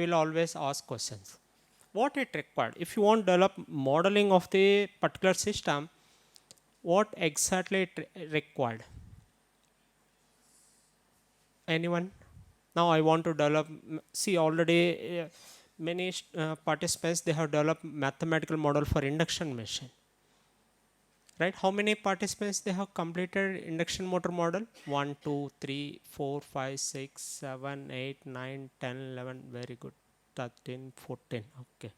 will always ask questions. What it required? If you want to develop modeling of the particular system, what exactly it required? Anyone? Now I want to develop, see already many participants, they have developed mathematical model for induction machine. Right? How many participants they have completed induction motor model? 1, 2, 3, 4, 5, 6, 7, 8, 9, 10, 11. Very good. 13, 14. Okay.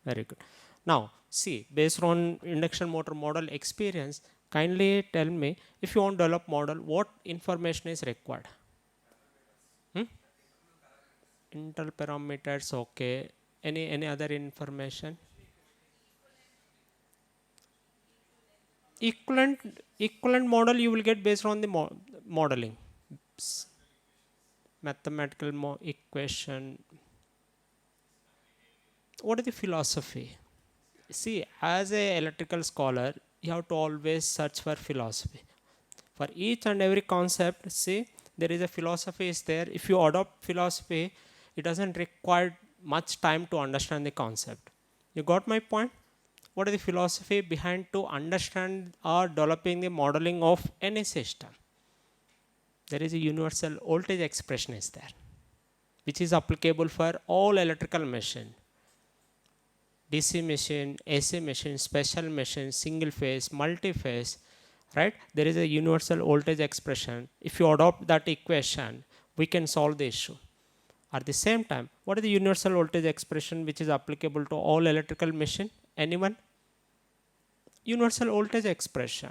Very good. Now, see, based on induction motor model experience, kindly tell me, if you want to develop model, what information is required? Hmm? Interparameters, okay. Any other information? Equivalent model you will get based on the modeling. Mathematical equation. What is the philosophy? See, as a electrical scholar, you have to always search for philosophy. For each and every concept, see, there is a philosophy is there. If you adopt philosophy, it doesn't require much time to understand the concept. You got my point? What is the philosophy behind to understand or developing the modeling of any system? There is a universal voltage expression is there, which is applicable for all electrical machine. DC machine, AC machine, special machine, single phase, multi-phase, right? There is a universal voltage expression. If you adopt that equation, we can solve the issue. At the same time, what is the universal voltage expression which is applicable to all electrical machine? Anyone? Universal voltage expression.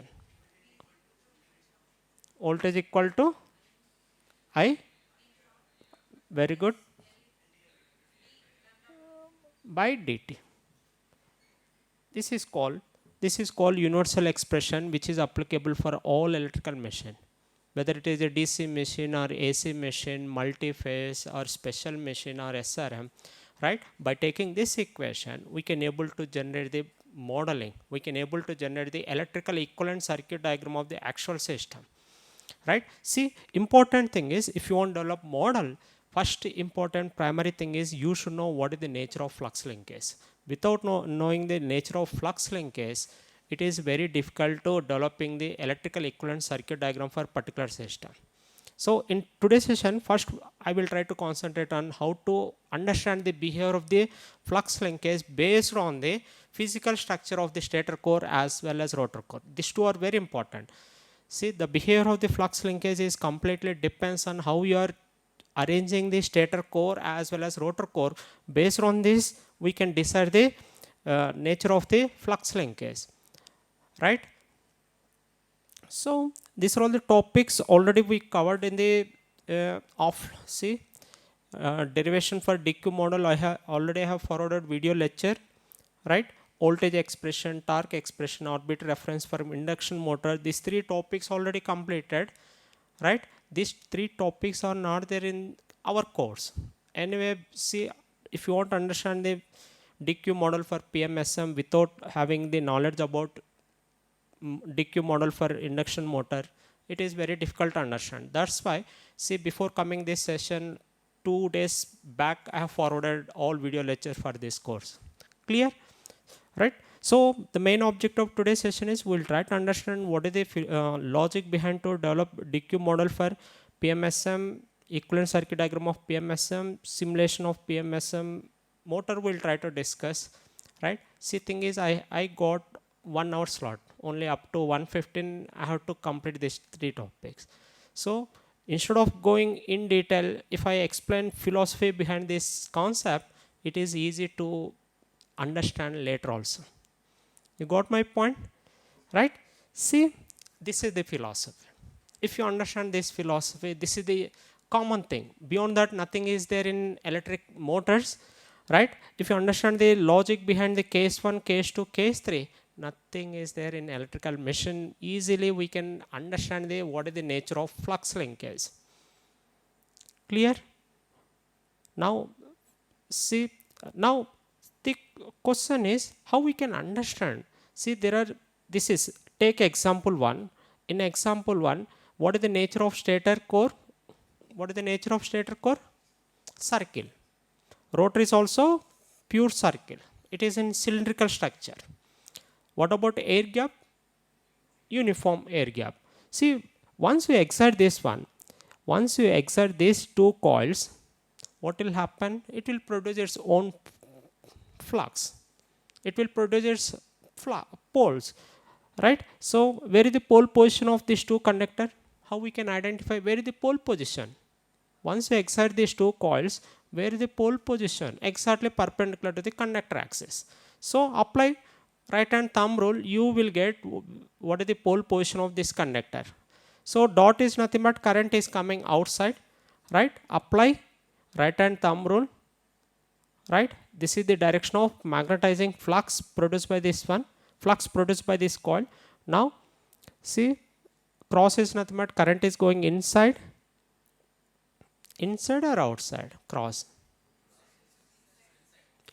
Voltage equal to I? Very good. By dt. This is called universal expression, which is applicable for all electrical machine, whether it is a DC machine or AC machine, multi-phase or special machine or SRM, right? By taking this equation, we can able to generate the modeling. We can able to generate the electrical equivalent circuit diagram of the actual system, right? See, important thing is, if you want to develop model, first important primary thing is you should know what is the nature of flux linkage. Without knowing the nature of flux linkage, it is very difficult to developing the electrical equivalent circuit diagram for particular system. So in today's session, first I will try to concentrate on how to understand the behavior of the flux linkage based on the physical structure of the stator core as well as rotor core. These two are very important. See, the behavior of the flux linkage is completely depends on how you are arranging the stator core as well as rotor core. Based on this, we can decide the nature of the flux linkage, right? So these are all the topics already we covered in the derivation for DQ model. I have already have forwarded video lecture, right? Voltage expression, torque expression, orbit reference for induction motor. These three topics already completed, right? These three topics are not there in our course. Anyway, see, if you want to understand the DQ model for PMSM without having the knowledge about DQ model for induction motor, it is very difficult to understand. That's why, see, before coming this session, 2 days back, I have forwarded all video lectures for this course. Clear? Right? So the main object of today's session is we'll try to understand what is the logic behind to develop DQ model for PMSM, equivalent circuit diagram of PMSM, simulation of PMSM motor we'll try to discuss, right? See, thing is I got 1 hour slot, only up to 1:15 I have to complete these 3 topics. So instead of going in detail, if I explain philosophy behind this concept, it is easy to understand later also. You got my point, right? See, this is the philosophy. If you understand this philosophy, this is the common thing. Beyond that, nothing is there in electric motors, right? If you understand the logic behind the case 1, case 2, case 3, nothing is there in electrical machine. Easily we can understand the what is the nature of flux linkage. Clear? Now, see, now the question is how we can understand. See, there are, this is, take example 1. In example 1, what is the nature of stator core? What is the nature of stator core? Circle, Rotor is also pure circle. It is in cylindrical structure. What about air gap? Uniform air gap. See, once you exert this one, once you exert these two coils, what will happen? It will produce its own flux. It will produce its poles, right? So, where is the pole position of these two conductor? How we can identify where is the pole position? Once you excite these two coils, where is the pole position? Exactly perpendicular to the conductor axis. So, apply right hand thumb rule, you will get what is the pole position of this conductor. So, dot is nothing but current is coming outside, right? Apply right hand thumb rule, right? This is the direction of magnetizing flux produced by this one, flux produced by this coil. Now, see, cross is nothing but current is going inside or outside? Cross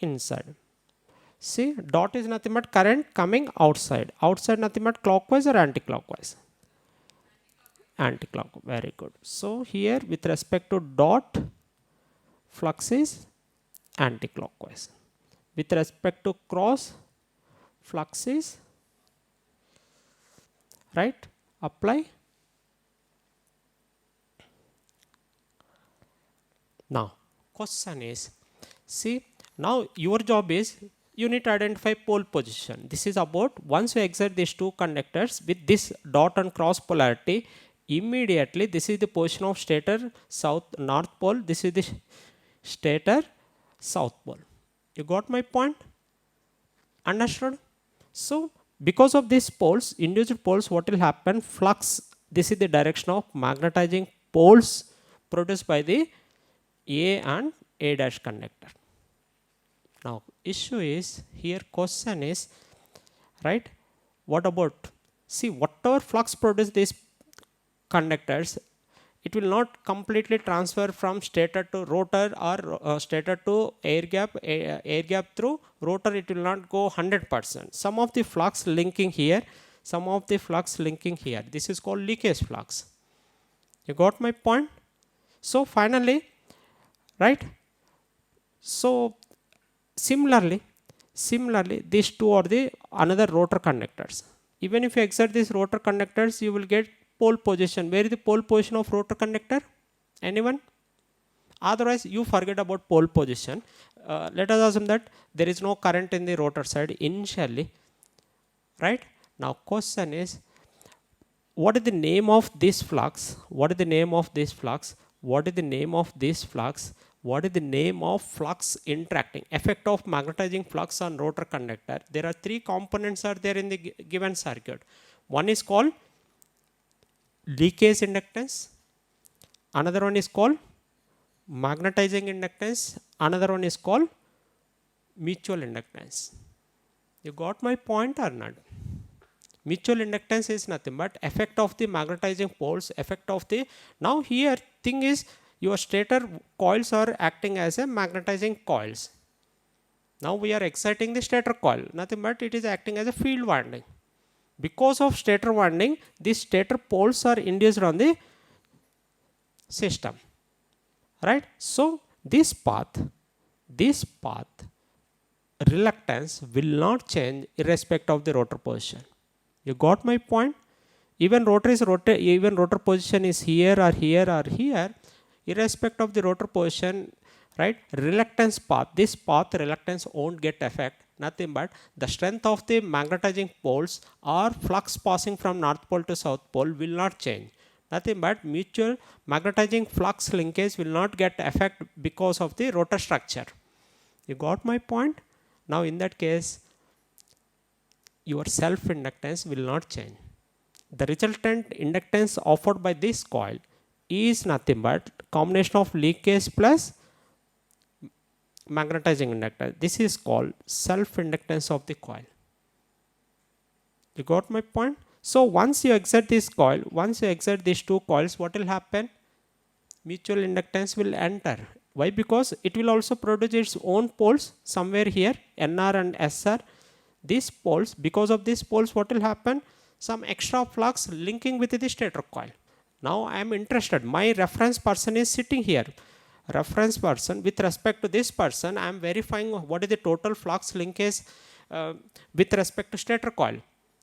inside. See, dot is nothing but current coming outside. Outside nothing but clockwise or anti-clockwise? Anti-clockwise. Very good. So here with respect to dot, flux is anti-clockwise. With respect to cross, flux is right. Apply. Now, question is, see, now your job is you need to identify pole position. This is about once you exert these two conductors with this dot and cross polarity, immediately this is the position of stator north pole, this is the stator south pole. You got my point? Understood? So, because of these poles, individual poles, what will happen? Flux, this is the direction of magnetizing poles produced by the A and A dash conductor. Now, issue is here, question is, right? What about, see, whatever flux produce these conductors, it will not completely transfer from stator to rotor or stator to air gap through rotor, it will not go 100%. Some of the flux linking here, some of the flux linking here. This is called leakage flux. You got my point? So, finally, right? So, similarly, these two are the another rotor conductors. Even if you exert these rotor conductors, you will get pole position. Where is the pole position of rotor conductor? Anyone? Otherwise, you forget about pole position. Let us assume that there is no current in the rotor side initially, right? Now, question is, what is the name of this flux? What is the name of this flux? What is the name of this flux? What is the name of flux interacting? Effect of magnetizing flux on rotor conductor. There are three components are there in the given circuit. One is called leakage inductance. Another one is called magnetizing inductance. Another one is called mutual inductance. You got my point or not? Mutual inductance is nothing but effect of the magnetizing poles, effect of the, now here thing is your stator coils are acting as a magnetizing coils. Now we are exciting the stator coil, nothing but it is acting as a field winding. Because of stator winding, these stator poles are induced on the system, right? So this path reluctance will not change irrespective of the rotor position. You got my point? Even rotor position is here or here or here, irrespective of the rotor position, right? Reluctance path, this path reluctance won't get effect, nothing but the strength of the magnetizing poles or flux passing from north pole to south pole will not change. Nothing but mutual magnetizing flux linkage will not get effect because of the rotor structure. You got my point? Now in that case, your self inductance will not change. The resultant inductance offered by this coil is nothing but combination of leakage plus magnetizing inductance. This is called self inductance of the coil. You got my point? So once you exert this coil, once you exert these two coils, what will happen? Mutual inductance will enter. Why? Because it will also produce its own poles somewhere here, NR and SR. These poles, because of these poles, what will happen? Some extra flux linking with the stator coil. Now I am interested. My reference person is sitting here. reference person, with respect to this person, I am verifying what is the total flux linkage with respect to stator coil.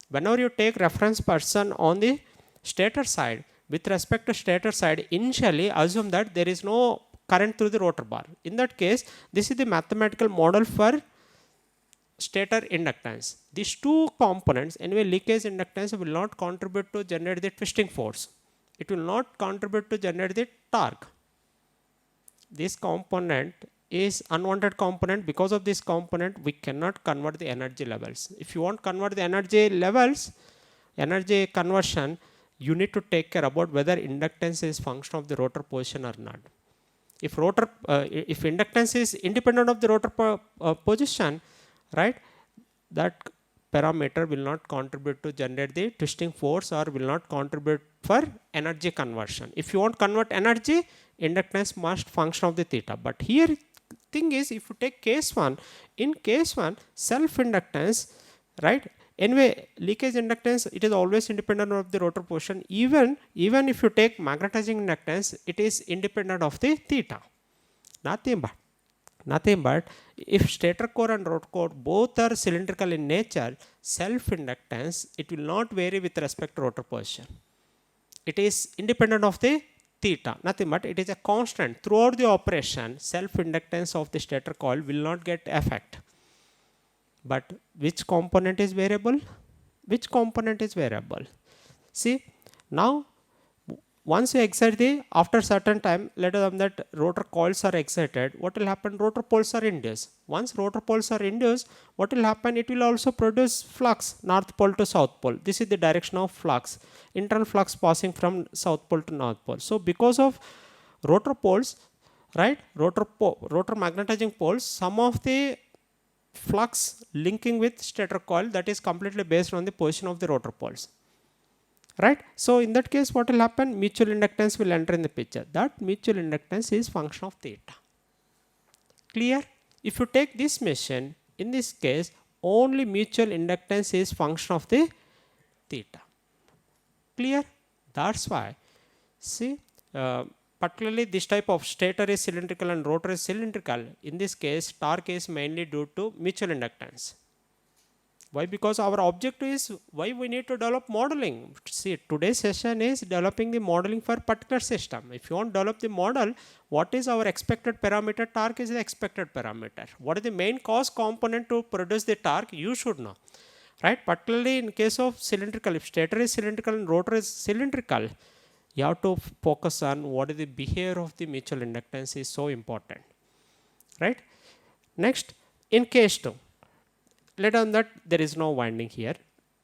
Whenever you take reference person on the stator side, with respect to stator side, initially assume that there is no current through the rotor bar. In that case, this is the mathematical model for stator inductance. These two components, anyway, leakage inductance will not contribute to generate the twisting force. It will not contribute to generate the torque. This component is unwanted component. Because of this component, we cannot convert the energy levels. If you want to convert the energy levels, energy conversion, you need to take care about whether inductance is function of the rotor position or not. If inductance is independent of the rotor position, right, that parameter will not contribute to generate the twisting force or will not contribute for energy conversion. If you want to convert energy, inductance must function of the theta. But here thing is, if you take case 1, in case 1, self inductance, right, anyway, leakage inductance, it is always independent of the rotor position. Even if you take magnetizing inductance, it is independent of the theta. Nothing but if stator core and rotor core both are cylindrical in nature, self inductance, it will not vary with respect to rotor position. It is independent of the theta, nothing but it is a constant throughout the operation. Self inductance of the stator coil will not get effect. But which component is variable? Which component is variable? See, now once you excite after certain time, let us assume that rotor coils are excited, what will happen? Rotor poles are induced. Once rotor poles are induced, what will happen? It will also produce flux, north pole to south pole. This is the direction of flux, internal flux passing from south pole to north pole. So because of rotor poles, right, rotor magnetizing poles, some of the flux linking with stator coil, that is completely based on the position of the rotor poles. Right. So in that case, what will happen? Mutual inductance will enter in the picture. That mutual inductance is function of theta. Clear? If you take this machine, in this case, only mutual inductance is function of the theta. Clear? That's why, see, particularly this type of stator is cylindrical and rotor is cylindrical. In this case, torque is mainly due to mutual inductance. Why? Because our objective is why we need to develop modeling. See, today's session is developing the modeling for particular system. If you want to develop the model, what is our expected parameter? Torque is the expected parameter. What is the main cost component to produce the torque? You should know. Right? Particularly in case of cylindrical, if stator is cylindrical and rotor is cylindrical, you have to focus on what is the behavior of the mutual inductance is so important. Right? Next, in case 2. Let on that there is no winding here.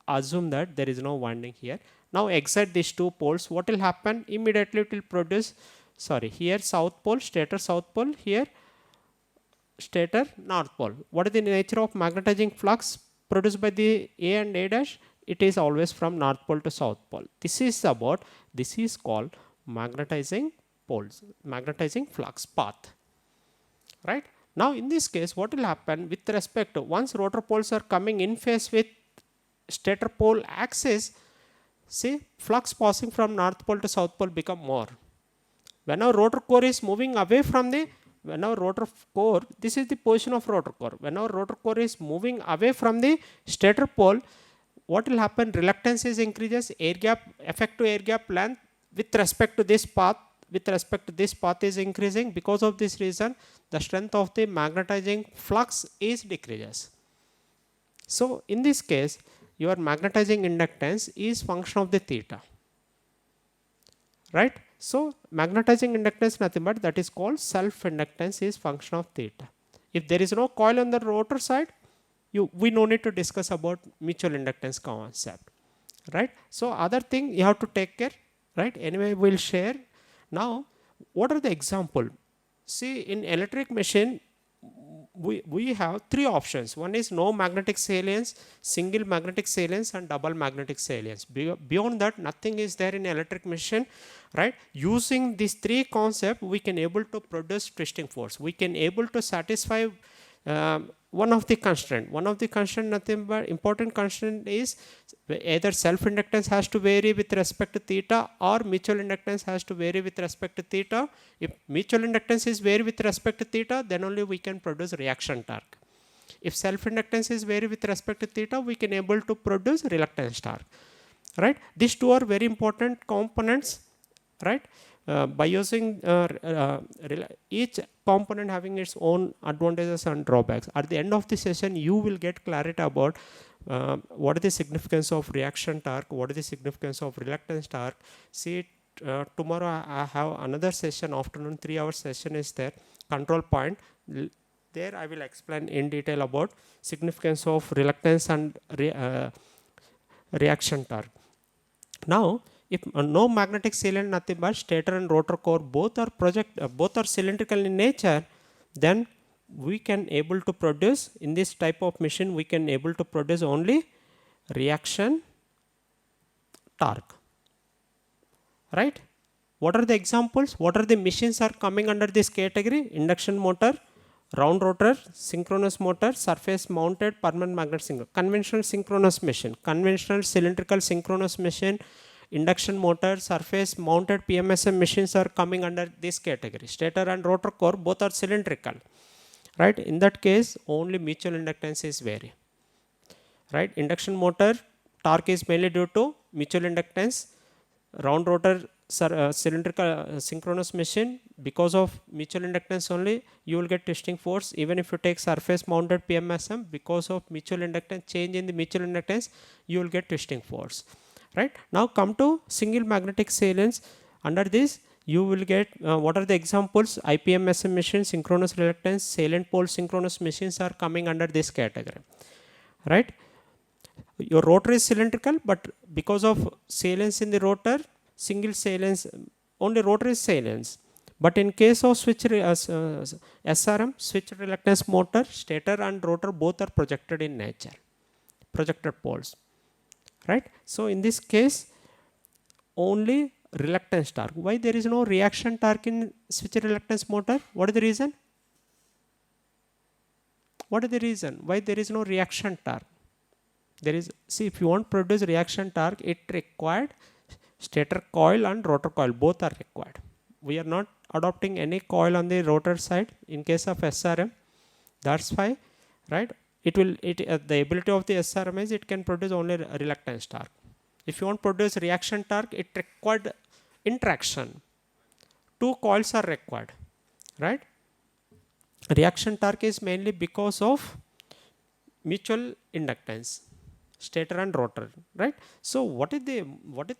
Assume that there is no winding here. Now excite these two poles. What will happen? Immediately it will produce, here south pole, stator south pole, here stator north pole. What is the nature of magnetizing flux produced by the A and A dash? It is always from north pole to south pole. This is called magnetizing poles, magnetizing flux path. Right? Now in this case, what will happen with respect to once rotor poles are coming in phase with stator pole axis, see, flux passing from north pole to south pole become more. Whenever rotor core is moving away from this is the position of rotor core. Whenever rotor core is moving away from the stator pole, what will happen? Reluctance is increases, air gap, effective air gap length with respect to this path is increasing. Because of this reason, the strength of the magnetizing flux is decreases. So in this case, your magnetizing inductance is function of the theta. Right? So magnetizing inductance nothing but that is called self inductance is function of theta. If there is no coil on the rotor side, we no need to discuss about mutual inductance concept. Right? So other thing you have to take care. Right? Anyway, we'll share. Now, what are the example? See, in electric machine, we have 3 options. One is no magnetic salience, single magnetic salience and double magnetic salience. Beyond that, nothing is there in electric machine. Right? Using these 3 concepts, we can able to produce twisting force. We can able to satisfy one of the constraint, nothing but important constraint is either self-inductance has to vary with respect to theta or mutual inductance has to vary with respect to theta. If mutual inductance is vary with respect to theta, then only we can produce reaction torque. If self-inductance is vary with respect to theta, we can able to produce reluctance torque. Right? These two are very important components, right? By using each component having its own advantages and drawbacks. At the end of the session, you will get clarity about what is the significance of reaction torque, what is the significance of reluctance torque. See, tomorrow I have another session, afternoon 3-hour session is there, control point. There I will explain in detail about significance of reluctance and reaction torque. Now, if no magnetic sealant, nothing but stator and rotor core both are cylindrical in nature, then we can able to produce in this type of machine, we can able to produce only reaction torque. Right? What are the examples? What are the machines are coming under this category? Induction motor, round rotor, synchronous motor, surface mounted permanent magnet conventional synchronous machine, conventional cylindrical synchronous machine, induction motor, surface mounted PMSM machines are coming under this category. Stator and rotor core both are cylindrical. Right? In that case, only mutual inductance is vary. Right? Induction motor torque is mainly due to mutual inductance. Round rotor cylindrical synchronous machine, because of mutual inductance only you will get twisting force. Even if you take surface mounted PMSM, because of mutual inductance, change in the mutual inductance, you will get twisting force. Right? Now come to single magnetic salience. Under this you will get what are the examples? IPMSM machine, synchronous reluctance, salient pole synchronous machines are coming under this category. Right? Your rotor is cylindrical, but because of salience in the rotor, single salience, only rotor is salience. But in case of SRM, switch reluctance motor, stator and rotor both are projected in nature, projected poles. Right? So in this case, only reluctance torque. Why there is no reaction torque in switch reluctance motor? What is the reason? What is the reason? Why there is no reaction torque? There is, see, if you want to produce reaction torque, it required stator coil and rotor coil, both are required. We are not adopting any coil on the rotor side in case of SRM. That's why, right? It will, the ability of the SRM is it can produce only reluctance torque. If you want to produce reaction torque, it required interaction. Two coils are required, right? Reaction torque is mainly because of mutual inductance, stator and rotor, right? So what is the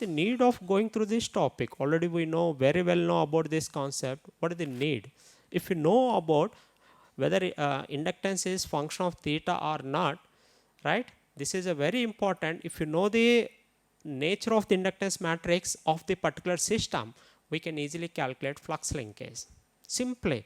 need of going through this topic? Already we know very well know about this concept. What is the need? If you know about whether inductance is function of theta or not, right? This is a very important. If you know the nature of the inductance matrix of the particular system, we can easily calculate flux linkage. Simply,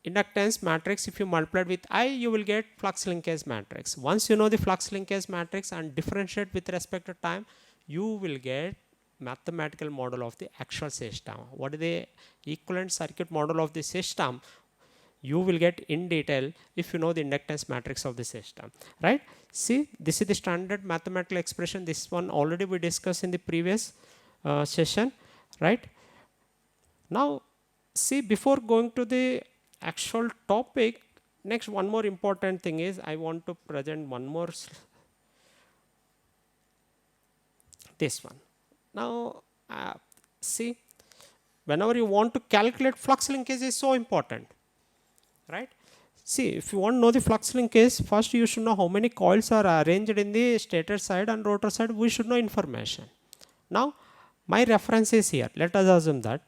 inductance matrix, if you multiply with I, you will get flux linkage matrix. Once you know the flux linkage matrix and differentiate with respect to time, you will get mathematical model of the actual system. What is the equivalent circuit model of the system? You will get in detail if you know the inductance matrix of the system, right? See, this is the standard mathematical expression. This one already we discussed in the previous session, right? Now, see, before going to the actual topic, next one more important thing is I want to present one more, this one. Now, see, whenever you want to calculate flux linkage is so important, right? See, if you want to know the flux linkage, first you should know how many coils are arranged in the stator side and rotor side. We should know information. Now, my reference is here. Let us assume that.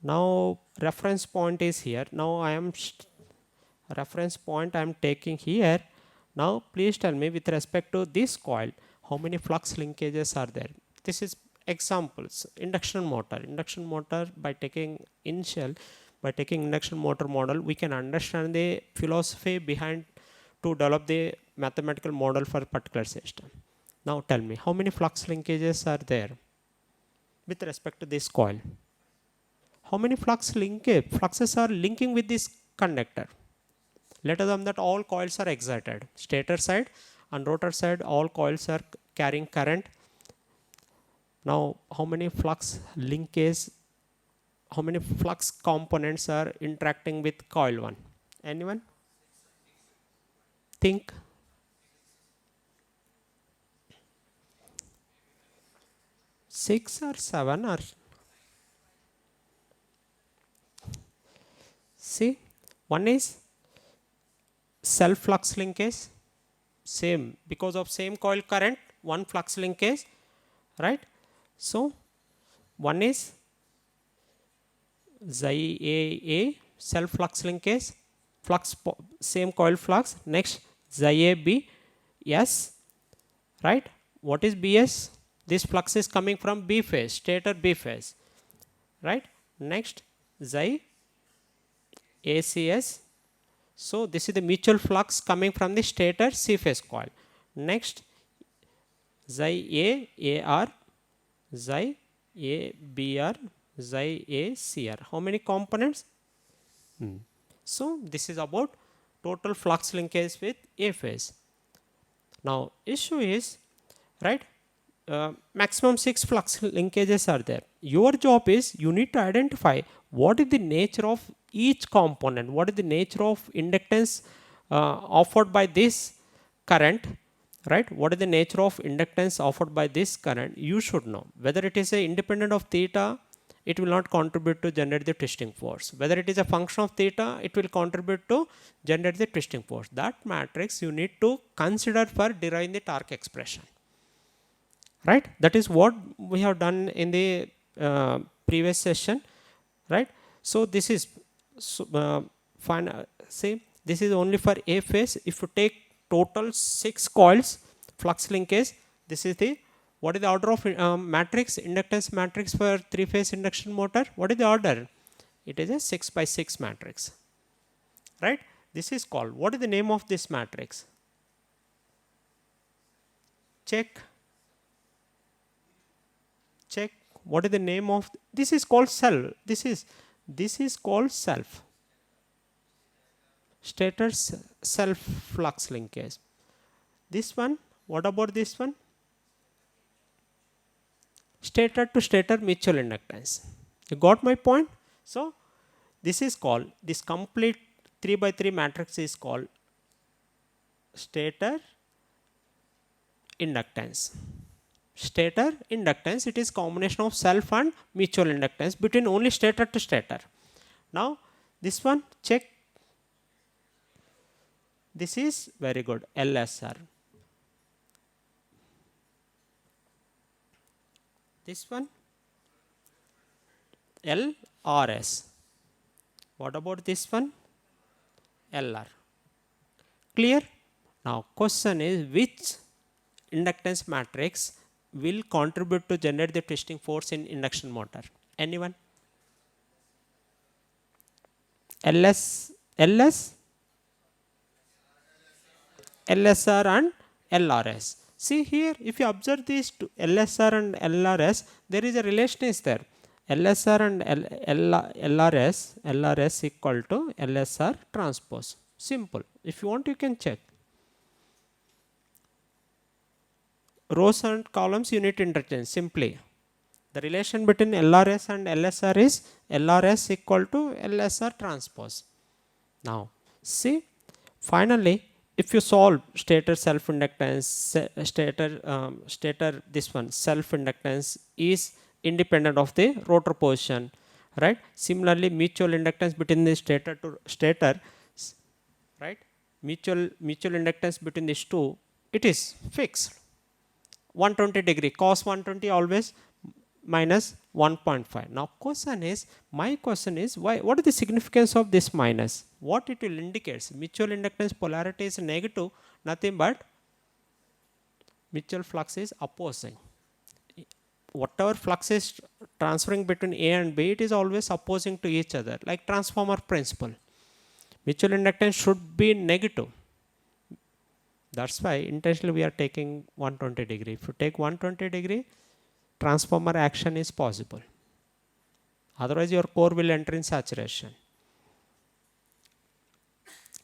Now, reference point is here. Now, I am reference point I am taking here. Now, please tell me with respect to this coil, how many flux linkages are there? This is examples. Induction motor by taking induction motor model, we can understand the philosophy behind to develop the mathematical model for a particular system. Now tell me, how many flux linkages are there with respect to this coil? How many fluxes are linking with this conductor? Let us assume that all coils are excited. Stator side and rotor side, all coils are carrying current. Now, how many flux linkage, how many flux components are interacting with coil 1? Anyone? Think. 6 or 7 or see, one is self flux linkage, same because of same coil current, one flux linkage, right? So one is xi A self flux linkage, flux same coil flux. Next xi A B S, right? What is BS? This flux is coming from B phase, stator B phase, right? Next xi ACS. So this is the mutual flux coming from the stator C phase coil. Next xi A AR, xi A BR, xi A CR. How many components? So this is about total flux linkage with A phase. Now issue is, right, maximum 6 flux linkages are there. Your job is you need to identify what is the nature of each component, what is the nature of inductance offered by this current, right? What is the nature of inductance offered by this current? You should know whether it is a independent of theta, it will not contribute to generate the twisting force. Whether it is a function of theta, it will contribute to generate the twisting force. That matrix you need to consider for deriving the torque expression, right? That is what we have done in the previous session, right? So this is see, this is only for A phase. If you take total 6 coils flux linkage, this is the, what is the order of matrix, inductance matrix for 3-phase induction motor? What is the order? It is a 6 by 6 matrix, right? This is called, what is the name of this matrix? Check. What is the name of this? Is called self. This is called self. Stator self flux linkage. This one, what about this one? Stator to stator mutual inductance. You got my point? So this is called, this complete 3 by 3 matrix is called stator inductance. Stator inductance, it is combination of self and mutual inductance between only stator to stator. Now this one, check. This is very good, LSR. This one, LRS. What about this one? LR. Clear? Now question is, which inductance matrix will contribute to generate the twisting force in induction motor? Anyone? LS, LSR and LRS. See here, if you observe these two, LSR and LRS, there is a relation is there. LSR and LRS equal to LSR transpose. Simple. If you want, you can check. Rows and columns you need to interchange simply. The relation between LRS and LSR is LRS equal to LSR transpose. Now, see, finally, if you solve stator self inductance, stator this one self inductance is independent of the rotor position, right? Similarly, mutual inductance between the stator to stator, right? Mutual inductance between these two, it is fixed. 120 degree, cos 120 always minus 1.5. Now question is, my question is, why? What is the significance of this minus? What it will indicate? Mutual inductance polarity is negative, nothing but mutual flux is opposing. Whatever flux is transferring between A and B, it is always opposing to each other, like transformer principle. Mutual inductance should be negative. That's why intentionally we are taking 120 degree. If you take 120 degree, transformer action is possible. Otherwise, your core will enter in saturation.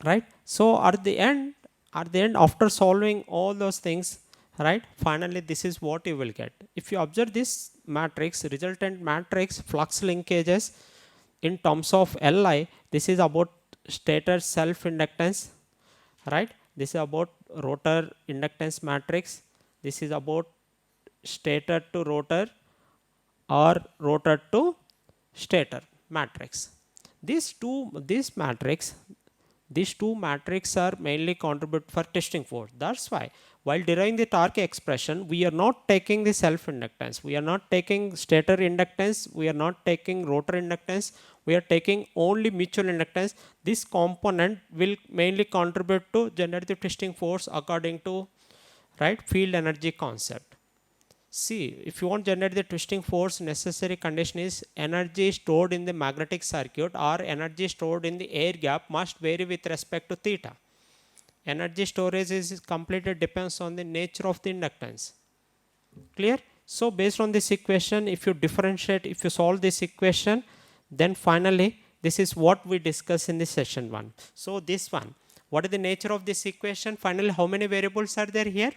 right? So at the end after solving all those things, right, finally this is what you will get. If you observe this matrix, resultant matrix flux linkages in terms of Li, this is about stator self inductance, right? This is about rotor inductance matrix. This is about stator to rotor or rotor to stator matrix. These two matrices are mainly contribute for testing force. That's why while deriving the torque expression, we are not taking the self inductance, we are not taking stator inductance, we are not taking rotor inductance, we are taking only mutual inductance. This component will mainly contribute to generate the testing force according to, right, field energy concept. See, if you want to generate the twisting force, necessary condition is energy stored in the magnetic circuit or energy stored in the air gap must vary with respect to theta. Energy storage is completely depends on the nature of the inductance. Clear? So based on this equation, if you differentiate, if you solve this equation, then finally this is what we discuss in the session 1. So this one, what is the nature of this equation? Finally, how many variables are there here?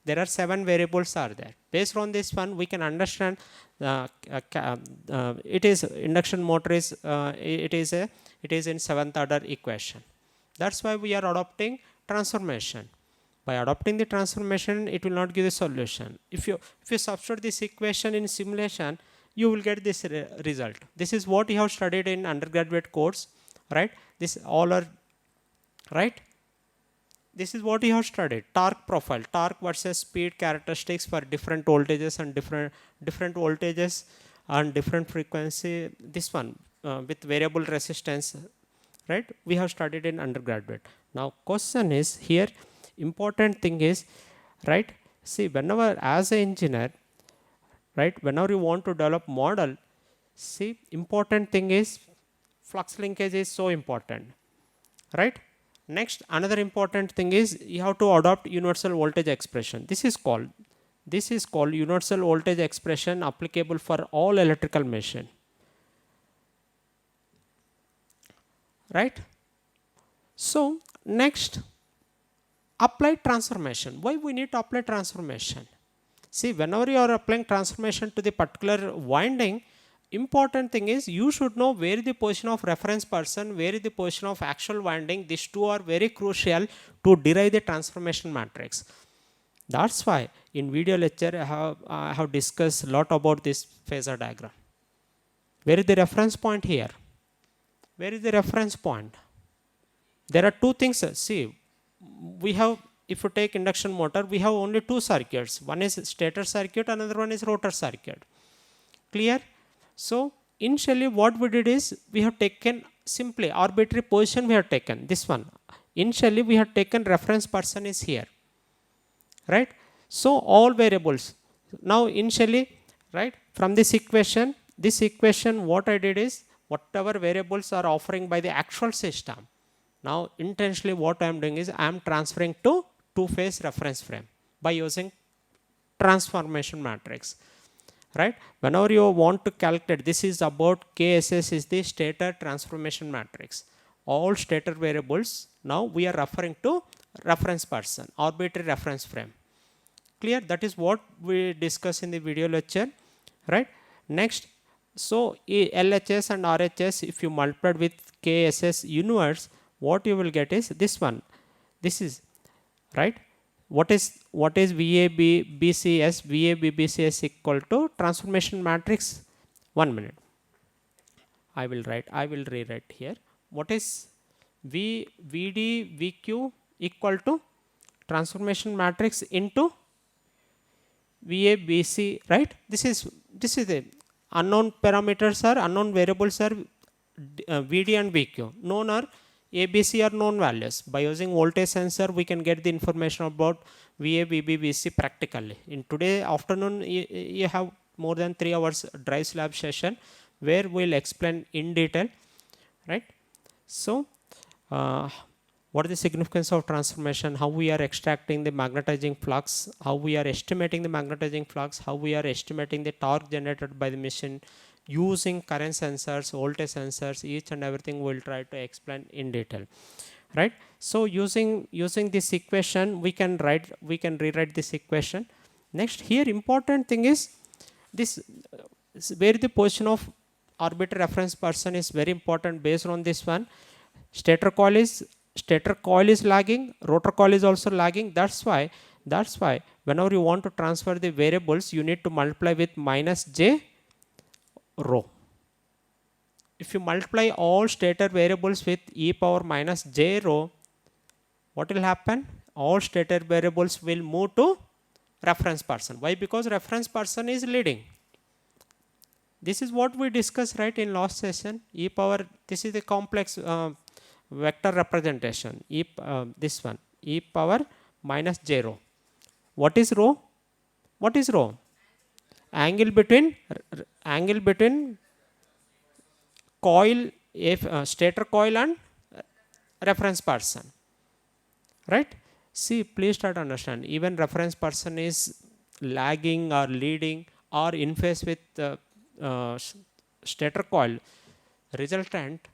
There are 7 variables are there. Based on this one, we can understand it is induction motor is it is in 7th order equation. That's why we are adopting transformation. By adopting the transformation, it will not give the solution. If you substitute this equation in simulation, you will get this result. This is what you have studied in undergraduate course, right? This all are right. This is what you have studied. Torque profile, torque versus speed characteristics for different voltages and different voltages and different frequency. This one with variable resistance, right? We have studied in undergraduate. Now question is here, important thing is, right, see, whenever as an engineer, right, whenever you want to develop model, see, important thing is flux linkage is so important, right? Next, another important thing is you have to adopt universal voltage expression. This is called universal voltage expression applicable for all electrical machine, right? So next, apply transformation. Why we need to apply transformation? See, whenever you are applying transformation to the particular winding, important thing is you should know where is the position of reference person, where is the position of actual winding. These two are very crucial to derive the transformation matrix. That's why in video lecture I have discussed a lot about this phasor diagram. Where is the reference point here? Where is the reference point? There are two things. See, we have, if you take induction motor, we have only two circuits. One is stator circuit, another one is rotor circuit. Clear? So initially what we did is we have taken simply arbitrary position we have taken. This one. Initially we have taken reference person is here. Right? So all variables. Now initially, right, from this equation what I did is whatever variables are offering by the actual system. Now intentionally what I am doing is I am transferring to two-phase reference frame by using transformation matrix, right? Whenever you want to calculate, this is about KSS is the stator transformation matrix. All stator variables now we are referring to reference person, arbitrary reference frame. Clear? That is what we discuss in the video lecture, right? Next, so LHS and RHS, if you multiply with KSS universe, what you will get is this one. This is right. What is VABBCS? VABBCS equal to transformation matrix. 1 minute. I will rewrite here. What is VDVQ equal to transformation matrix into VABC, right? This is the unknown parameters are unknown variables are VD and VQ. Known are ABC are known values. By using voltage sensor, we can get the information about VA, VB, VC practically. In today afternoon, you have more than 3 hours drive lab session where we'll explain in detail, right? So, what is the significance of transformation? How we are extracting the magnetizing flux? How we are estimating the magnetizing flux? How we are estimating the torque generated by the machine? Using current sensors, voltage sensors, each and everything we'll try to explain in detail, right? So using this equation, we can rewrite this equation. Next, here important thing is this where the position of arbitrary reference person is very important. Based on this one, stator coil is lagging, rotor coil is also lagging. That's why whenever you want to transfer the variables, you need to multiply with minus j rho. If you multiply all stator variables with e power minus j rho, what will happen? All stator variables will move to reference person. Why? Because reference person is leading. This is what we discussed right in last session. E power, this is the complex vector representation. This one, e power minus j rho. What is rho? What is rho? Angle between coil, stator coil and reference person, right? See, please try to understand. Even reference person is lagging or leading or in phase with stator coil, resultant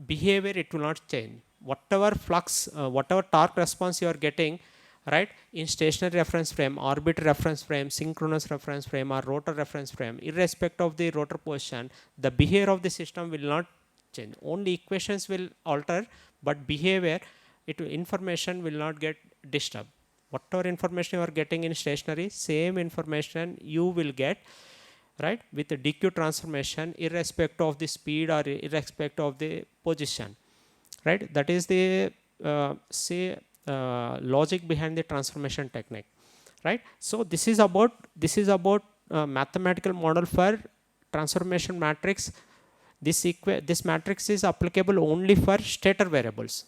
behavior it will not change. Whatever flux, whatever torque response you are getting, right, in stationary reference frame, arbitrary reference frame, synchronous reference frame, or rotor reference frame, irrespective of the rotor position, the behavior of the system will not change. Only equations will alter, but behavior, information will not get disturbed. Whatever information you are getting in stationary, same information you will get, right, with the DQ transformation, irrespective of the speed or irrespective of the position, right? That is the logic behind the transformation technique, right? So this is about mathematical model for transformation matrix. This matrix is applicable only for stator variables.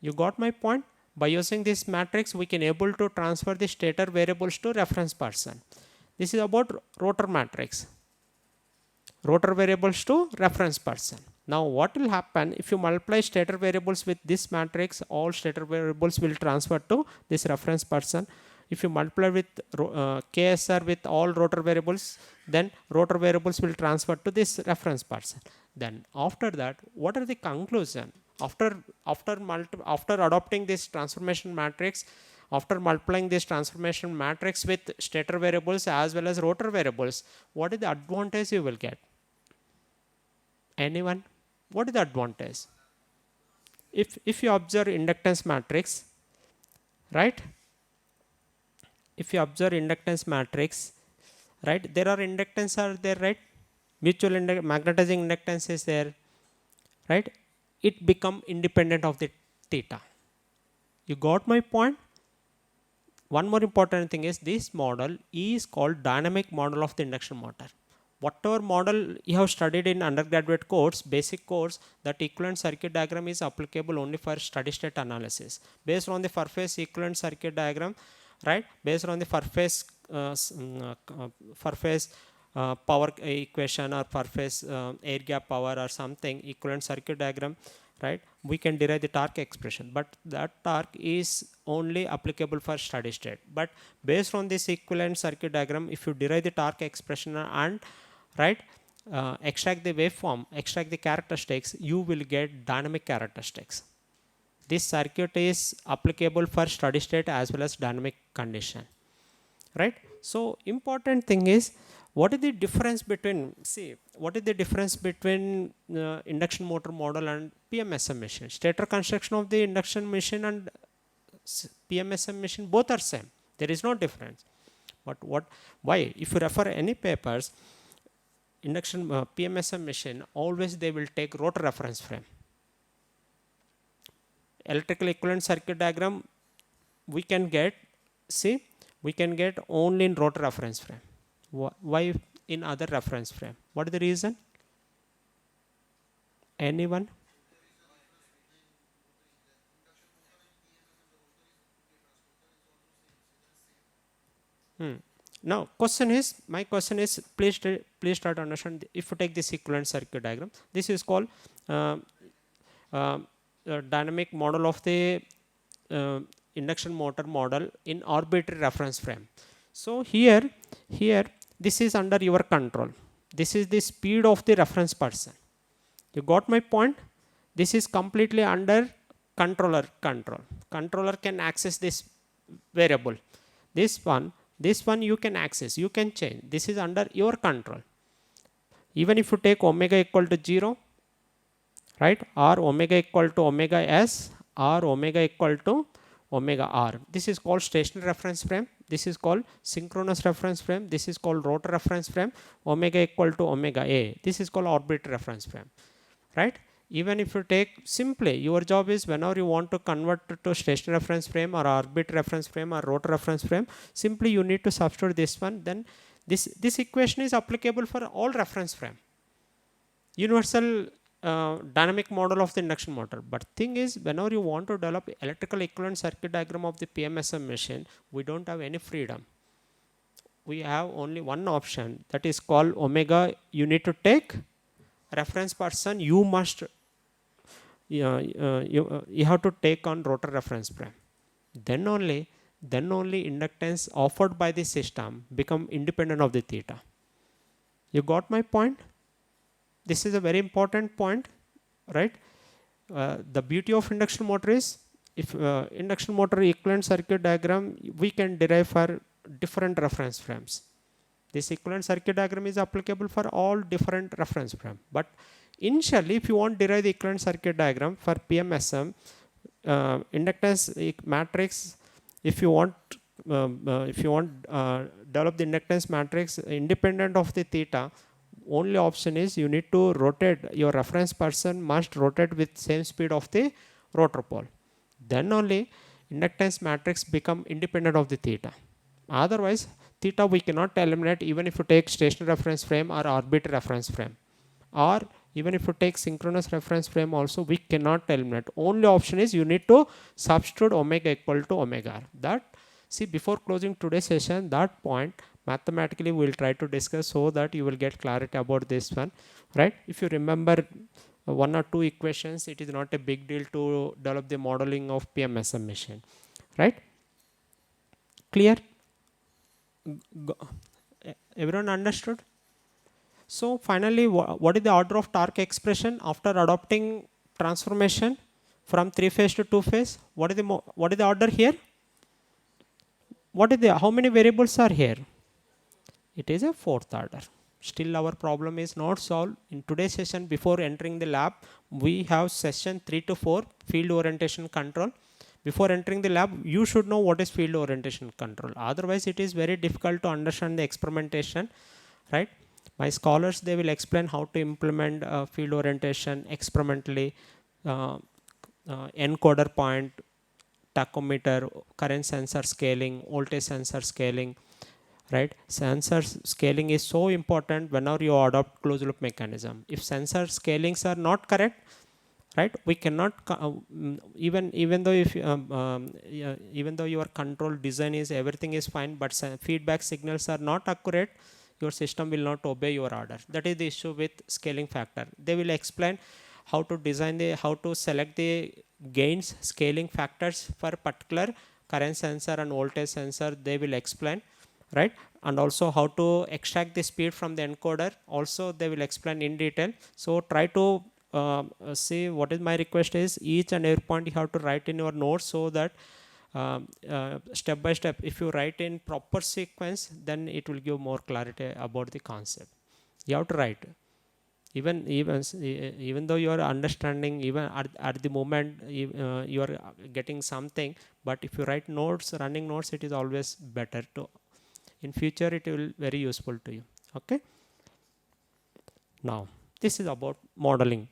You got my point? By using this matrix, we can able to transfer the stator variables to reference person. This is about rotor matrix. Rotor variables to reference person. Now what will happen if you multiply stator variables with this matrix? All stator variables will transfer to this reference person. If you multiply with KSR with all rotor variables, then rotor variables will transfer to this reference person. Then after that, what are the conclusion? After adopting this transformation matrix, after multiplying this transformation matrix with stator variables as well as rotor variables, what is the advantage you will get? Anyone? What is the advantage? If you observe inductance matrix, right? If you observe inductance matrix, right? There are inductance are there, right? Mutual magnetizing inductance is there, right? It become independent of the theta. You got my point? One more important thing is this model is called dynamic model of the induction motor. Whatever model you have studied in undergraduate course, basic course, that equivalent circuit diagram is applicable only for steady state analysis. Based on the Farfase equivalent circuit diagram, right? Based on the Farfase power equation or Farfase air gap power or something equivalent circuit diagram, right? We can derive the torque expression, but that torque is only applicable for steady state. But based on this equivalent circuit diagram, if you derive the torque expression and right, extract the waveform, extract the characteristics, you will get dynamic characteristics. This circuit is applicable for steady state as well as dynamic condition, right? So important thing is, what is the difference between, induction motor model and PMSM machine? Stator construction of the induction machine and PMSM machine, both are same. There is no difference. But why? If you refer any papers, induction PMSM machine, always they will take rotor reference frame. Electrical equivalent circuit diagram, we can get only in rotor reference frame. Why in other reference frame? What is the reason? Anyone? Now my question is, please try to understand. If you take this equivalent circuit diagram, this is called dynamic model of the induction motor model in arbitrary reference frame. So here this is under your control. This is the speed of the reference person. You got my point? This is completely under controller can access this variable. This one you can access, you can change. This is under your control. Even if you take omega equal to 0, right, or omega equal to omega s, or omega equal to omega r, this is called stationary reference frame, this is called synchronous reference frame, this is called rotor reference frame. Omega equal to omega a, this is called orbit reference frame, right? Even if you take simply, your job is whenever you want to convert to stationary reference frame or orbit reference frame or rotor reference frame, simply you need to substitute this one. Then this equation is applicable for all reference frame. Universal dynamic model of the induction motor. But thing is, whenever you want to develop electrical equivalent circuit diagram of the PMSM machine, we don't have any freedom. We have only one option, that is called omega. You need to take reference person, you must you have to take on rotor reference frame. Then only inductance offered by the system become independent of the theta. You got my point? This is a very important point, right? The beauty of induction motor is, if induction motor equivalent circuit diagram, we can derive for different reference frames. This equivalent circuit diagram is applicable for all different reference frame. But initially, if you want to derive the equivalent circuit diagram for PMSM, inductance matrix, if you want develop the inductance matrix independent of the theta, only option is you need to rotate, your reference person must rotate with same speed of the rotor pole. Then only inductance matrix become independent of the theta. Otherwise, theta we cannot eliminate even if you take stationary reference frame or orbit reference frame. Or even if you take synchronous reference frame also, we cannot eliminate. Only option is you need to substitute omega equal to omega r. That, see, before closing today's session, that point mathematically we will try to discuss so that you will get clarity about this one, right? If you remember one or two equations, it is not a big deal to develop the modeling of PMSM machine, right? Clear? Everyone understood? So finally, what is the order of torque expression after adopting transformation from 3-phase to 2-phase? What is the order here? How many variables are here? It is a fourth order. Still our problem is not solved. In today's session, before entering the lab, we have session 3 to 4, field orientation control. Before entering the lab, you should know what is field orientation control. Otherwise, it is very difficult to understand the experimentation, right? My scholars, they will explain how to implement field orientation experimentally, encoder point, tachometer, current sensor scaling, voltage sensor scaling, right? Sensor scaling is so important whenever you adopt closed loop mechanism. If sensor scalings are not correct, right, we cannot even though if even though your control design is everything is fine, but feedback signals are not accurate, your system will not obey your order. That is the issue with scaling factor. They will explain how to design how to select the gains scaling factors for particular current sensor and voltage sensor. They will explain, right? And also how to extract the speed from the encoder. Also, they will explain in detail. So try to see what is my request is, each and every point you have to write in your notes, so that step by step, if you write in proper sequence, then it will give more clarity about the concept. You have to write. Even though you are understanding, even at the moment you are getting something, but if you write notes, running notes, it is always better to. In future, it will very useful to you. Okay. Now, this is about modeling.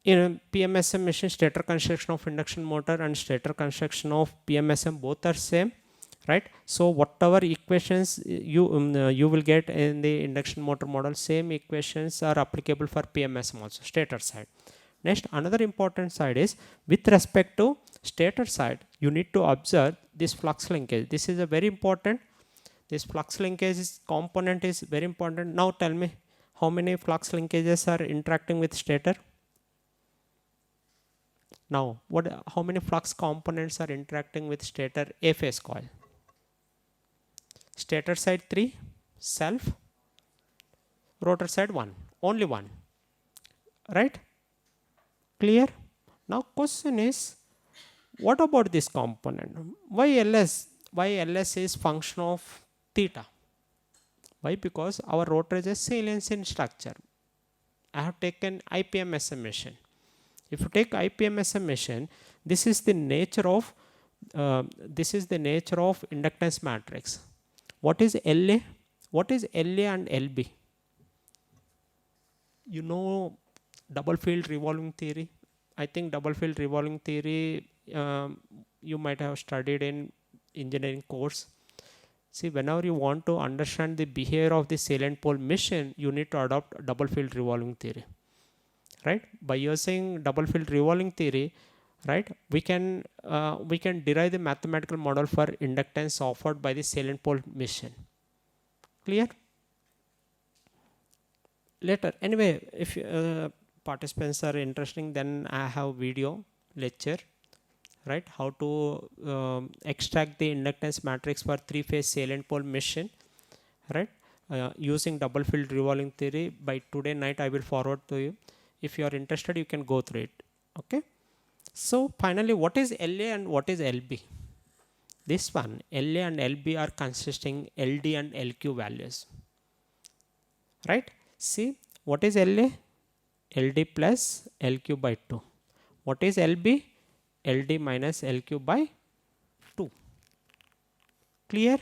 In a PMSM machine, stator construction of induction motor and stator construction of PMSM both are same, right? So whatever equations you will get in the induction motor model, same equations are applicable for PMSM also, stator side. Next, another important side is, with respect to stator side, you need to observe this flux linkage. This is a very important. This flux linkage component is very important. Now tell me, how many flux linkages are interacting with stator? Now, how many flux components are interacting with stator A phase coil? Stator side 3, self, rotor side 1, only 1, right? Clear? Now question is, What about this component? Why ls? Why ls is function of theta? Why? Because our rotor is a salience in structure. I have taken IPM estimation. If you take IPM estimation, this is the nature of inductance matrix. What is LA? What is LA and LB? You know double field revolving theory. I think double field revolving theory you might have studied in engineering course. See, whenever you want to understand the behavior of the salient pole mission, you need to adopt double field revolving theory, right? By using double field revolving theory, right, we can derive the mathematical model for inductance offered by the salient pole mission. Clear? Later, anyway, if participants are interested, then I have video lecture, right, how to extract the inductance matrix for three-phase salient pole mission, right, using double field revolving theory. By today night I will forward to you. If you are interested, you can go through it. Okay. So finally, what is LA and what is LB? This one, LA and LB are consisting LD and LQ values, right? See, what is LA? LD plus LQ by 2. What is LB? LD minus LQ by 2. Clear?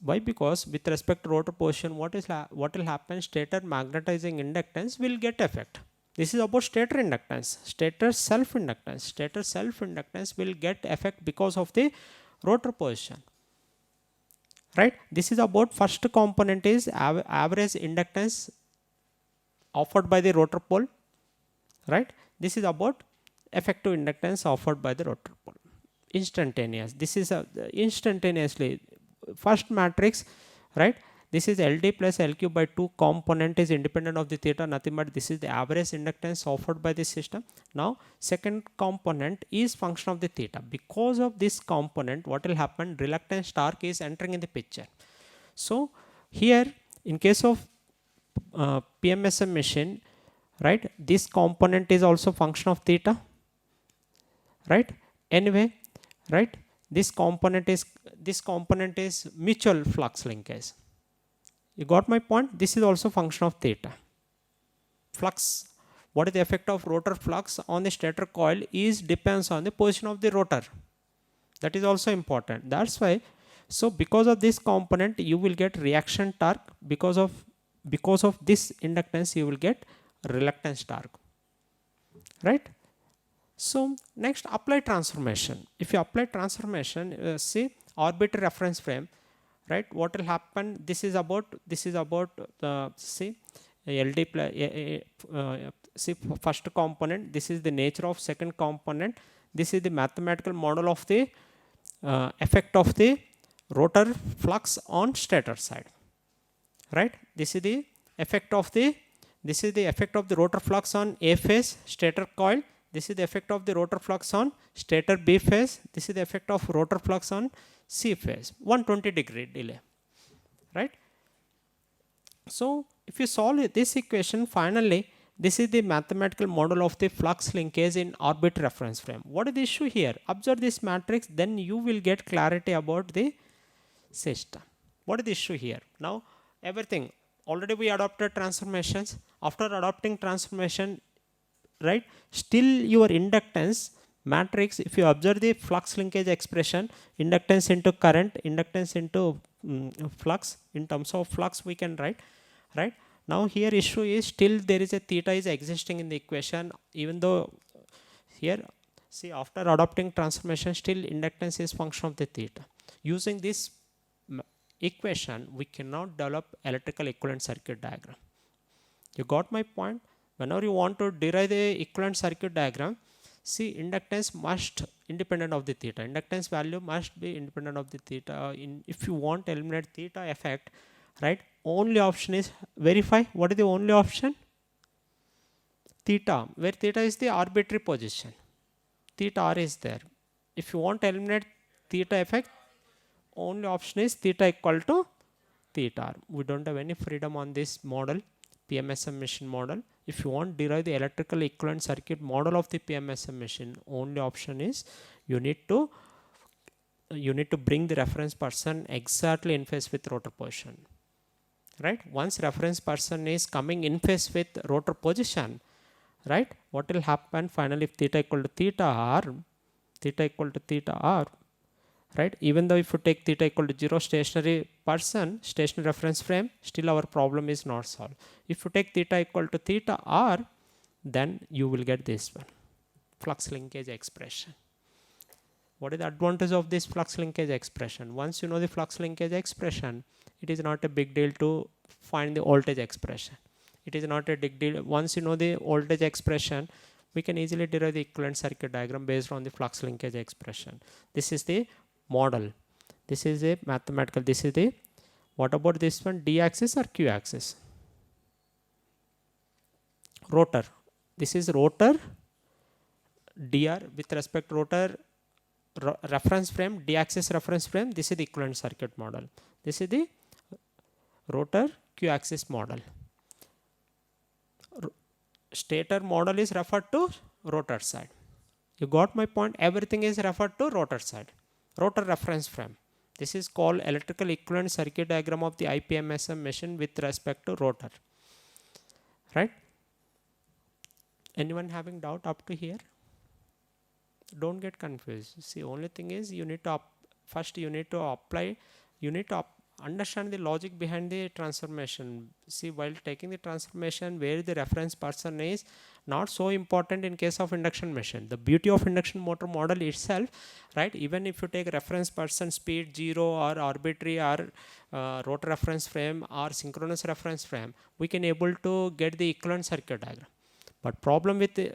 Why? Because with respect to rotor position, what will happen? Stator magnetizing inductance will get effect. This is about stator inductance. Stator self inductance. Stator self inductance will get effect because of the rotor position. Right? This is about first component is average inductance offered by the rotor pole. Right? This is about effective inductance offered by the rotor pole. Instantaneous. This is instantaneously. First matrix, right? This is LD plus LQ by 2 component is independent of the theta, nothing but this is the average inductance offered by this system. Now, second component is function of the theta. Because of this component, what will happen? Reluctance torque is entering in the picture. So, here in case of PMSM machine, right, this component is also function of theta, right? Anyway, right, this component is mutual flux linkage. You got my point? This is also function of theta. Flux, what is the effect of rotor flux on the stator coil is depends on the position of the rotor. That is also important. That's why, so because of this component you will get reaction torque. Because of this inductance you will get reluctance torque, right? So next, apply transformation. If you apply transformation, see arbitrary reference frame, right? What will happen? This is about see LD plus see first component. This is the nature of second component. This is the mathematical model of the effect of the rotor flux on stator side, right? This is the effect of the rotor flux on A phase stator coil. This is the effect of the rotor flux on stator B phase. This is the effect of rotor flux on C phase. 120-degree delay, right? So if you solve this equation, finally this is the mathematical model of the flux linkage in orbit reference frame. What is the issue here? Observe this matrix, then you will get clarity about the system. What is the issue here? Now everything, already we adopted transformations. After adopting transformation, right, still your inductance matrix, if you observe the flux linkage expression, inductance into current, inductance into flux, in terms of flux we can write, right? Now here issue is still there is a theta is existing in the equation, even though here see after adopting transformation still inductance is function of the theta. Using this equation we cannot develop electrical equivalent circuit diagram. You got my point? Whenever you want to derive the equivalent circuit diagram, see inductance must independent of the theta. Inductance value must be independent of the theta. If you want to eliminate theta effect, right, only option is verify. What is the only option? Theta, where theta is the arbitrary position. Theta r is there. If you want to eliminate theta effect, only option is theta equal to theta r. We don't have any freedom on this model, PMSM machine model. If you want to derive the electrical equivalent circuit model of the PMSM machine, only option is you need to bring the reference person exactly in phase with rotor position, right? Once reference person is coming in phase with rotor position, right, what will happen finally? If theta equal to theta r, right, even though if you take theta equal to 0 stationary reference frame, still our problem is not solved. If you take theta equal to theta r, then you will get this one, flux linkage expression. What is the advantage of this flux linkage expression? Once you know the flux linkage expression, it is not a big deal to find the voltage expression. It is not a big deal. Once you know the voltage expression, we can easily derive the equivalent circuit diagram based on the flux linkage expression. This is the model. This is a mathematical. This is the, what about this one? D axis or Q axis? Rotor. This is rotor. DR with respect to rotor reference frame, D axis reference frame. This is the equivalent circuit model. This is the rotor Q axis model. Stator model is referred to rotor side. You got my point? Everything is referred to rotor side, rotor reference frame. This is called electrical equivalent circuit diagram of the IPMSM machine with respect to rotor, right? Anyone having doubt up to here? Don't get confused. See, only thing is you need to first you need to apply, you need to understand the logic behind the transformation. See, while taking the transformation, where the reference person is not so important in case of induction machine. The beauty of induction motor model itself, right? Even if you take reference person speed 0 or arbitrary or rotor reference frame or synchronous reference frame, we can able to get the equivalent circuit diagram. But problem with the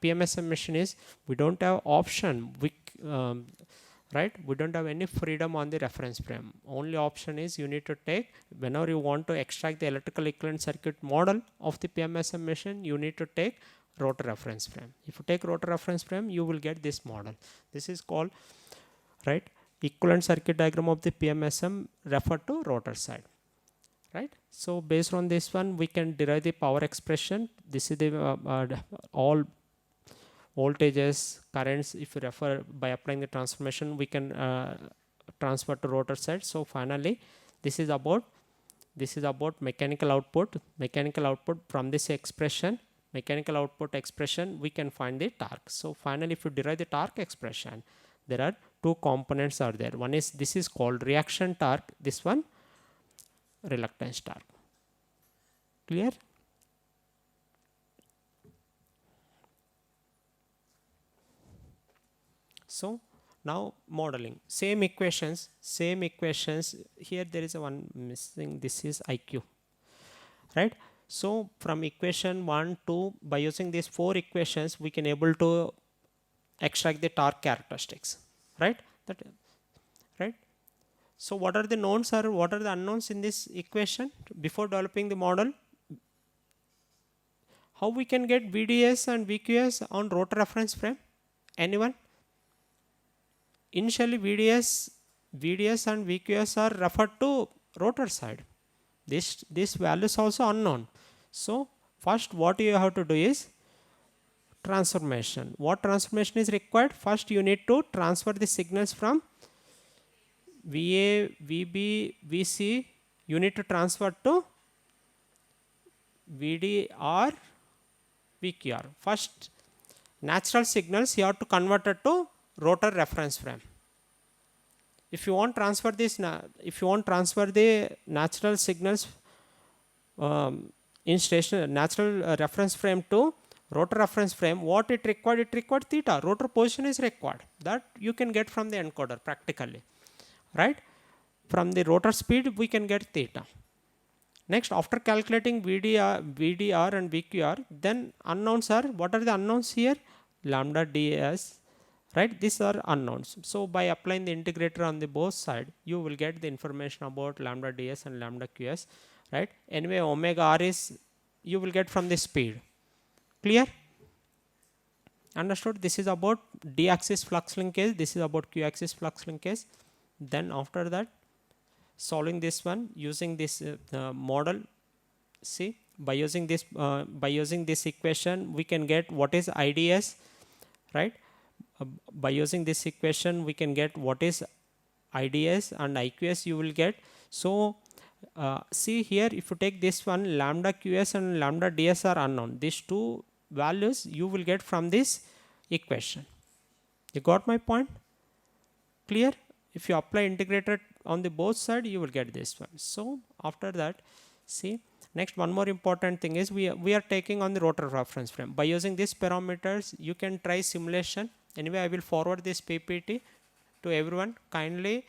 PMSM machine is we don't have option. Right? We don't have any freedom on the reference frame. Only option is you need to take, whenever you want to extract the electrical equivalent circuit model of the PMSM machine, you need to take rotor reference frame. If you take rotor reference frame, you will get this model. This is called, right, equivalent circuit diagram of the PMSM referred to rotor side. Right. So based on this one, we can derive the power expression. This is the all voltages, currents. If you refer by applying the transformation, we can transfer to rotor side. So finally, this is about mechanical output. Mechanical output from this expression, mechanical output expression, we can find the torque. So finally, if you derive the torque expression, there are two components are there. One is, this is called reaction torque. This one, reluctance torque. Clear? So now modeling, same equations. Here there is a one missing. This is IQ, right? So from equation 1, 2, by using these 4 equations, we can able to extract the torque characteristics, right? Right? So what are the knowns or what are the unknowns in this equation before developing the model? How we can get VDS and VQS on rotor reference frame? Anyone? Initially VDS and VQS are referred to rotor side. This value is also unknown. So first what you have to do is transformation. What transformation is required? First you need to transfer the signals from VA, VB, VC, you need to transfer to VDR, VQR. First, natural signals you have to convert it to rotor reference frame. If you want transfer this, if you want transfer the natural signals in natural reference frame to rotor reference frame, what it required? It required theta. Rotor position is required. That you can get from the encoder practically. Right? From the rotor speed, we can get theta. Next, after calculating VDR and VQR, then unknowns are, what are the unknowns here? Lambda ds, right? These are unknowns. So by applying the integrator on the both side, you will get the information about lambda ds and lambda qs, right? Anyway, omega r is, you will get from the speed. Clear? Understood? This is about d axis flux linkage. This is about q axis flux linkage. Then after that, solving this one using this model, see, by using this equation we can get what is IDS, right? By using this equation we can get what is IDS and IQS you will get. So see here, if you take this one, lambda QS and lambda DS are unknown. These two values you will get from this equation. You got my point? Clear? If you apply integrated on the both side, you will get this one. So after that, see, next one more important thing is we are taking on the rotor reference frame. By using these parameters, you can try simulation. Anyway, I will forward this PPT to everyone. Kindly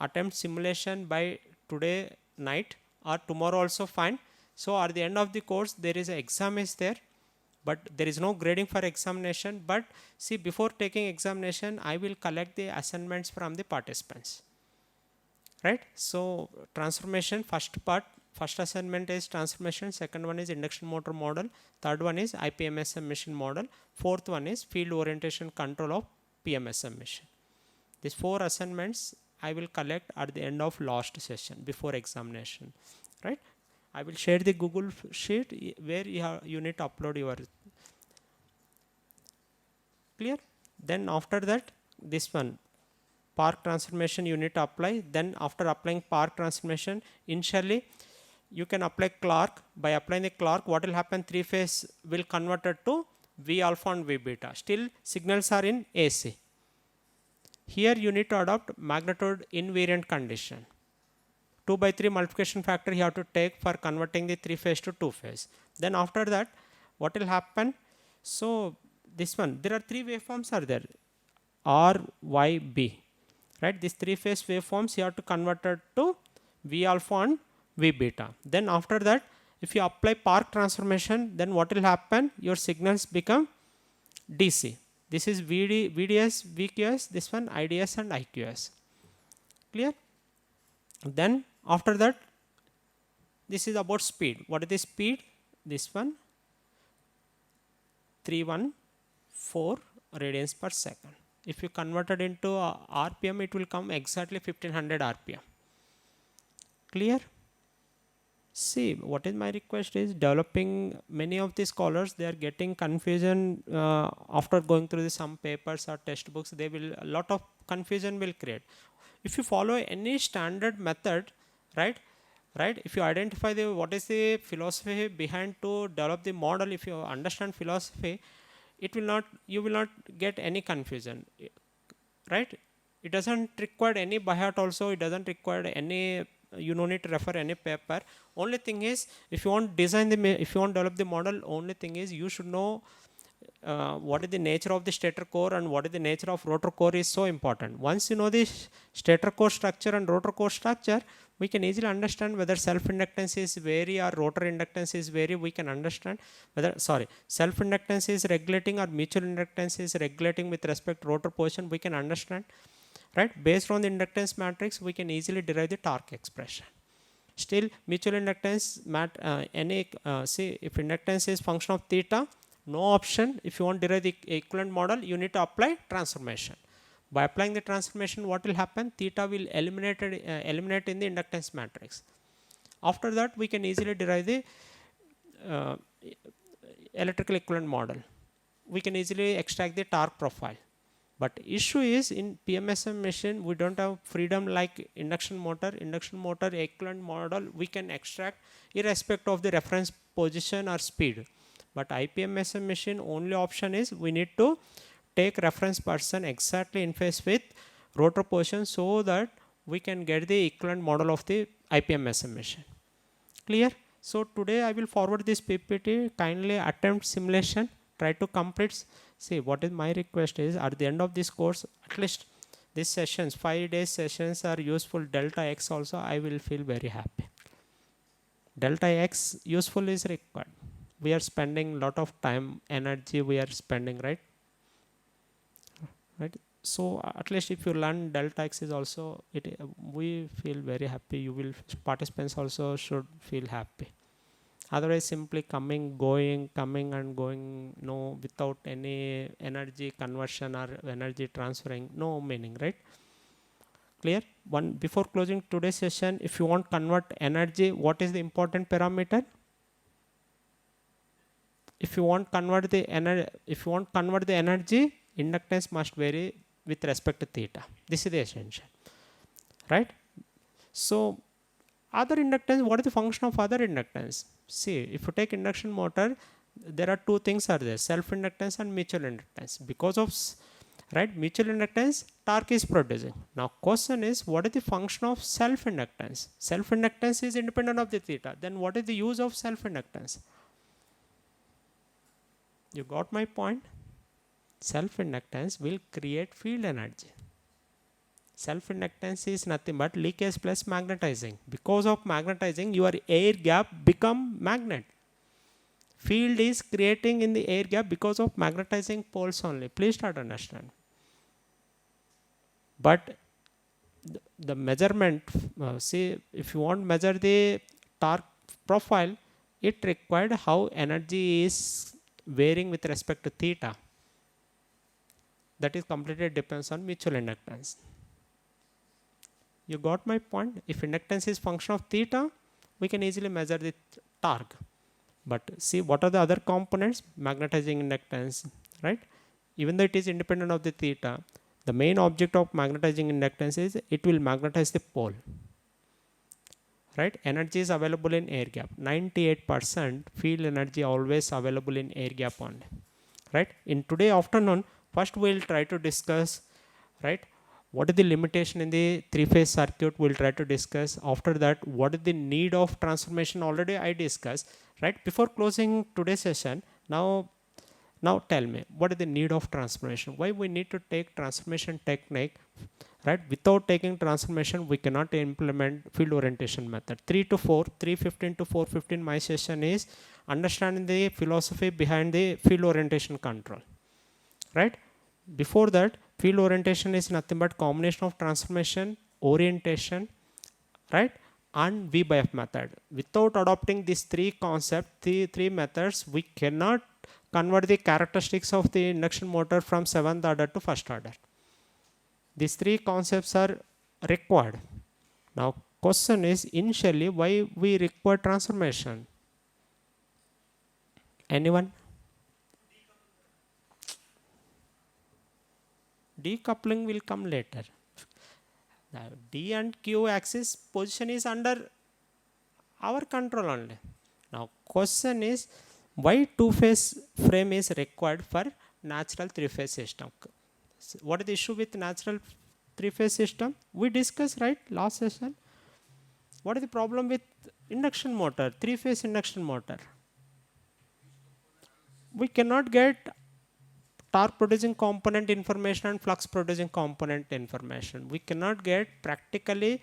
attempt simulation by today night or tomorrow also fine. So at the end of the course, there is an exam is there, but there is no grading for examination. But see, before taking examination, I will collect the assignments from the participants, right? So transformation, first assignment is transformation, second one is induction motor model, third one is IPMSM machine model, fourth one is field orientation control of PMSM machine. These 4 assignments I will collect at the end of last session before examination, right? I will share the Google sheet where you need to upload your clear. Then after that, this one Park transformation you need to apply. Then after applying Park transformation, initially you can apply Clark. By applying the Clark, what will happen? 3-phase will convert it to V alpha and V beta. Still signals are in AC. Here you need to adopt magnitude invariant condition. 2/3 multiplication factor you have to take for converting the 3-phase to 2-phase. Then after that, what will happen? So this one, there are 3 waveforms are there, R, Y, B, right? These 3-phase waveforms you have to convert it to V alpha and V beta. Then after that, if you apply Park transformation, then what will happen? Your signals become DC. This is VDS, VQS, this one IDS and IQS. Clear? Then after that, this is about speed. What is the speed? This one 314 radians per second. If you convert it into RPM, it will come exactly 1500 RPM. Clear? See, what is my request is developing many of the scholars, they are getting confusion after going through some papers or textbooks. They will, a lot of confusion will create. If you follow any standard method, right, if you identify the what is the philosophy behind to develop the model, if you understand philosophy, it will not, you will not get any confusion, right? It doesn't require any by heart also, it doesn't require any, you don't need to refer any paper. Only thing is, if you want design the, if you want develop the model, only thing is you should know what is the nature of the stator core and what is the nature of rotor core is so important. Once you know the stator core structure and rotor core structure, we can easily understand whether self-inductance is vary or rotor inductance is vary. We can understand whether, self-inductance is regulating or mutual inductance is regulating with respect to rotor position. We can understand, right? Based on the inductance matrix, we can easily derive the torque expression. Still, mutual inductance, see, if inductance is function of theta, no option. If you want to derive the equivalent model, you need to apply transformation. By applying the transformation, what will happen? Theta will eliminate in the inductance matrix. After that, we can easily derive the electrical equivalent model. We can easily extract the torque profile. But issue is in PMSM machine, we don't have freedom like induction motor. Induction motor equivalent model we can extract irrespective of the reference position or speed. But IPMSM machine only option is we need to take reference person exactly in phase with rotor position so that we can get the equivalent model of the IPMSM machine. Clear? So today I will forward this PPT. Kindly attempt simulation. Try to complete. See, what is my request is at the end of this course, at least these sessions, 5 days sessions are useful. Delta X also, I will feel very happy. Delta X useful is required. We are spending lot of time, energy we are spending, right? Right. So at least if you learn delta X is also, we feel very happy. You will, participants also should feel happy. Otherwise, simply coming, and going, no, without any energy conversion or energy transferring, no meaning, right? Clear? One, before closing today's session, if you want convert energy, what is the important parameter? if you want convert the energy, inductance must vary with respect to theta. This is the essential, right? So other inductance, what is the function of other inductance? See, if you take induction motor, there are two things are there: self inductance and mutual inductance. Because of right mutual inductance, torque is producing. Now question is, what is the function of self inductance? Self inductance is independent of the theta. Then what is the use of self inductance? You got my point? Self inductance will create field energy. Self inductance is nothing but leakage plus magnetizing. Because of magnetizing, your air gap become magnet. Field is creating in the air gap because of magnetizing poles only. Please start understand. But the measurement, see, if you want to measure the torque profile, it required how energy is varying with respect to theta. That is completely depends on mutual inductance. You got my point? If inductance is function of theta, we can easily measure the torque. But see, what are the other components? Magnetizing inductance, right? Even though it is independent of the theta, the main object of magnetizing inductance is it will magnetize the pole, right? Energy is available in air gap. 98% field energy always available in air gap only, right? In today afternoon, first we'll try to discuss, right, what is the limitation in the three-phase circuit. We'll try to discuss. After that, what is the need of transformation, already I discussed, right? Before closing today's session, now tell me, what is the need of transformation? Why we need to take transformation technique, right? Without taking transformation, we cannot implement field orientation method. 3 to 4, 315 to 415, my session is understanding the philosophy behind the field orientation control, right? Before that, field orientation is nothing but combination of transformation, orientation, right, and V/F method. Without adopting these three concepts, the three methods, we cannot convert the characteristics of the induction motor from 7th order to 1st order. These three concepts are required. Now, question is, initially, why we require transformation? Anyone? Decoupling will come later. The D and Q axis position is under our control only. Now question is, why two-phase frame is required for natural three-phase system? What is the issue with natural three-phase system? We discussed, right, last session. What is the problem with induction motor, three-phase induction motor? We cannot get torque producing component information and flux producing component information. We cannot get practically